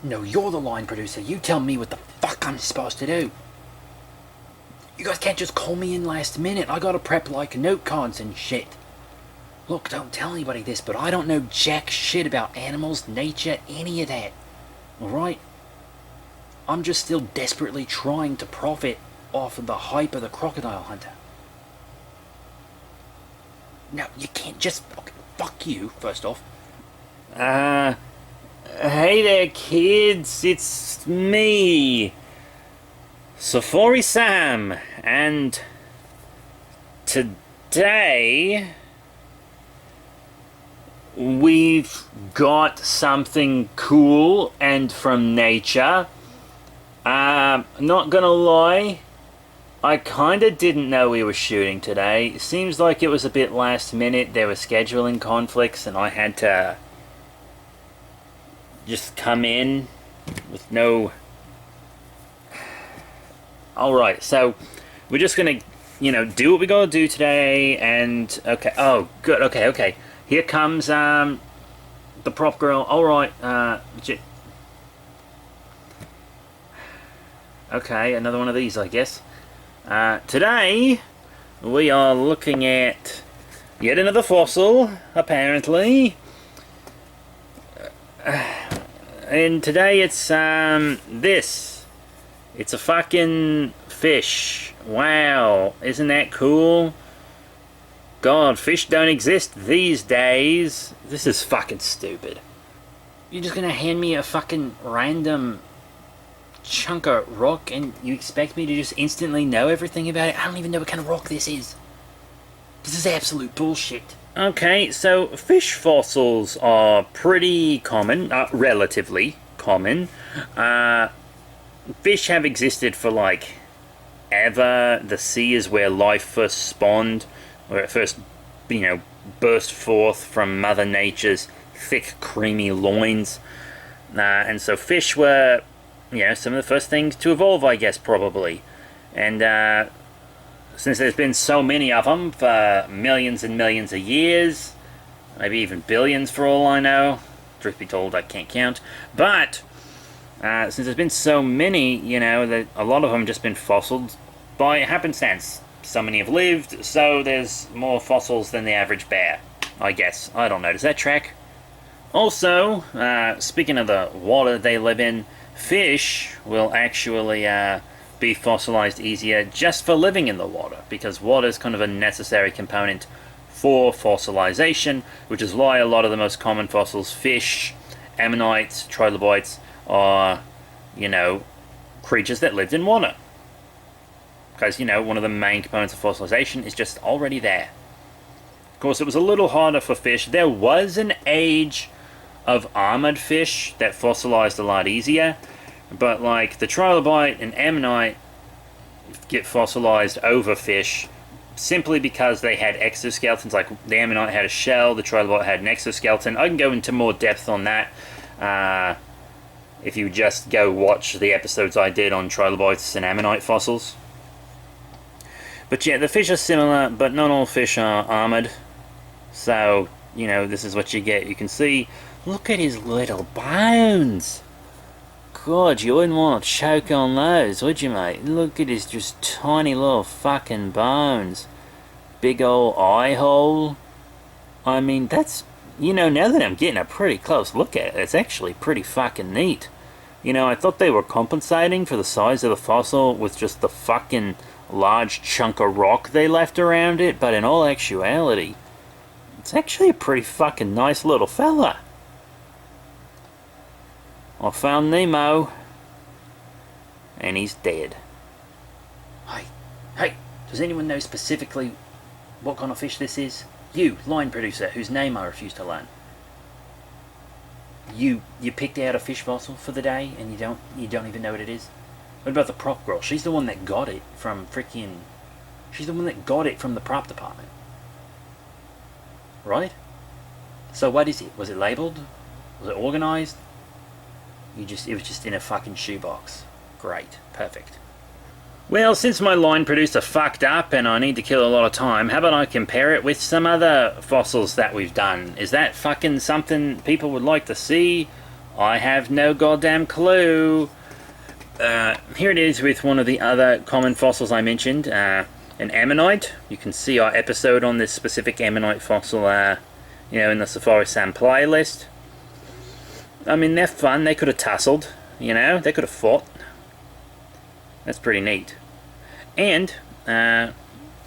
No, you're the line producer. You tell me what the fuck I'm supposed to do. You guys can't just call me in last minute. I gotta prep like note cards and shit. Look, don't tell anybody this, but I don't know jack shit about animals, nature, any of that. Alright? I'm just still desperately trying to profit off of the hype of the crocodile hunter. No, you can't just... Okay, fuck you, first off. Hey there, kids. It's me, Safari Sam, and today we've got something cool and from nature. Not gonna lie, I kinda didn't know we were shooting today. Seems like it was a bit last minute. There were scheduling conflicts and I had to just come in with no... Alright, so we're just gonna, do what we gotta do today, and... Okay, oh, good, okay. Here comes, the prop girl. Alright, okay, another one of these, I guess. Today, we are looking at yet another fossil, apparently. And today it's, this. It's a fucking fish. Wow, isn't that cool? God, fish don't exist these days. This is fucking stupid. You're just gonna hand me a fucking random chunk of rock and you expect me to just instantly know everything about it? I don't even know what kind of rock this is. This is absolute bullshit. Okay, so fish fossils are pretty common, relatively common. Fish have existed for like ever. The sea is where life first spawned, where it first, burst forth from Mother Nature's thick, creamy loins. And so fish were, some of the first things to evolve, I guess, probably. And since there's been so many of them for millions and millions of years, maybe even billions for all I know, truth be told, I can't count, but since there's been so many, that a lot of them just been fossiled by happenstance. So many have lived, so there's more fossils than the average bear, I guess. I don't know, does that track? Also, speaking of the water they live in, fish will actually be fossilized easier just for living in the water, because water is kind of a necessary component for fossilization, which is why a lot of the most common fossils, fish, ammonites, trilobites, are, creatures that lived in water. Because, one of the main components of fossilization is just already there. Of course, it was a little harder for fish. There was an age of armored fish that fossilized a lot easier, but like the trilobite and ammonite get fossilized over fish simply because they had exoskeletons. Like the ammonite had a shell, the trilobite had an exoskeleton. I can go into more depth on that if you just go watch the episodes I did on trilobites and ammonite fossils. But yeah, the fish are similar, but not all fish are armored. So, this is what you get. You can see, look at his little bones. God, you wouldn't want to choke on those, would you, mate? Look at his just tiny little fucking bones. Big ol' eye hole. I mean, that's... now that I'm getting a pretty close look at it, it's actually pretty fucking neat. I thought they were compensating for the size of the fossil with just the fucking large chunk of rock they left around it, but in all actuality, it's actually a pretty fucking nice little fella. I found Nemo, and he's dead. Hey, does anyone know specifically what kind of fish this is? You, line producer, whose name I refuse to learn. You picked out a fish fossil for the day, and you don't even know what it is? What about the prop girl? She's the one that got it from she's the one that got it from the prop department. Right? So what is it? Was it labeled? Was it organized? It was just in a fucking shoebox. Great. Perfect. Well, since my line producer fucked up and I need to kill a lot of time, how about I compare it with some other fossils that we've done? Is that fucking something people would like to see? I have no goddamn clue. Here it is with one of the other common fossils I mentioned, an ammonite. You can see our episode on this specific ammonite fossil, in the Safari Sam playlist. I mean, they're fun. They could have tussled, they could have fought. That's pretty neat. And I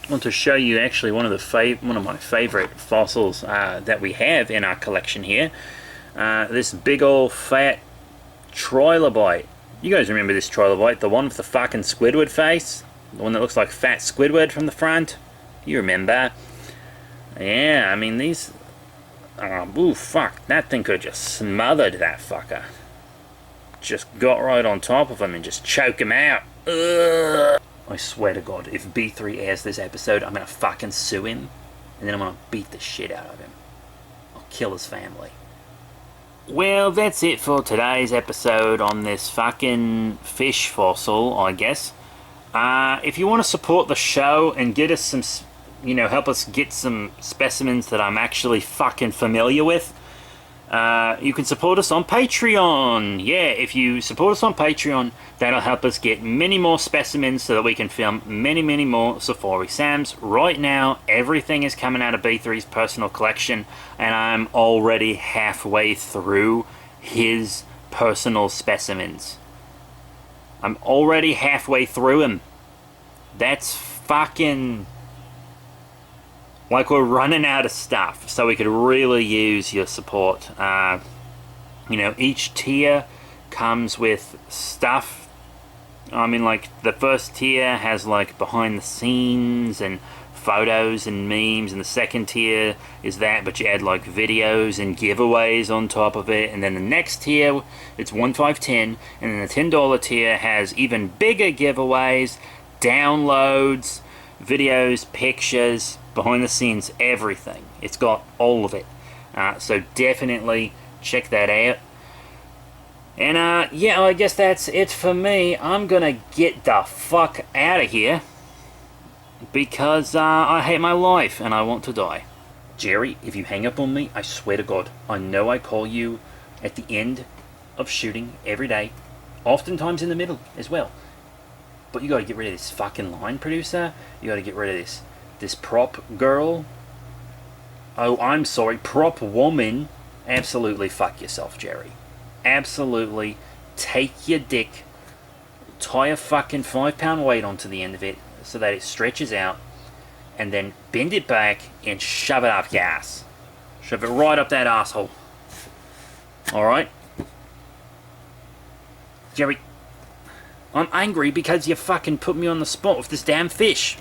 want to show you actually one of my favorite fossils that we have in our collection here. This big old fat trilobite. You guys remember this trilobite, the one with the fucking Squidward face, the one that looks like fat Squidward from the front? You remember? Yeah, I mean these. Ooh, fuck! That thing could have just smothered that fucker. Just got right on top of him and just choke him out. Ugh. I swear to God, if B3 airs this episode, I'm gonna fucking sue him, and then I'm gonna beat the shit out of him. I'll kill his family. Well, that's it for today's episode on this fucking fish fossil, I guess. If you want to support the show and get us some, help us get some specimens that I'm actually fucking familiar with, you can support us on Patreon. Yeah, if you support us on Patreon, that'll help us get many more specimens so that we can film many, many more Safari Sams. Right now, everything is coming out of B3's personal collection, and I'm already halfway through his personal specimens. I'm already halfway through them. That's fucking... like we're running out of stuff, so we could really use your support. Each tier comes with stuff. I mean, like, the first tier has, like, behind the scenes and photos and memes, and the second tier is that, but you add, like, videos and giveaways on top of it, and then the next tier, it's 1, 5, 10, and then the $10 tier has even bigger giveaways, downloads, videos, pictures, behind the scenes, everything. It's got all of it. So definitely check that out. And yeah, I guess that's it for me. I'm gonna get the fuck out of here because I hate my life and I want to die. Jerry, if you hang up on me, I swear to God, I know I call you at the end of shooting every day, oftentimes in the middle as well. But you gotta get rid of this fucking line producer. You gotta get rid of this prop girl. Oh, I'm sorry, prop woman. Absolutely fuck yourself, Jerry. Absolutely take your dick, tie a fucking 5-pound weight onto the end of it so that it stretches out, and then bend it back and shove it up your ass. Shove it right up that asshole. Alright? Jerry, I'm angry because you fucking put me on the spot with this damn fish.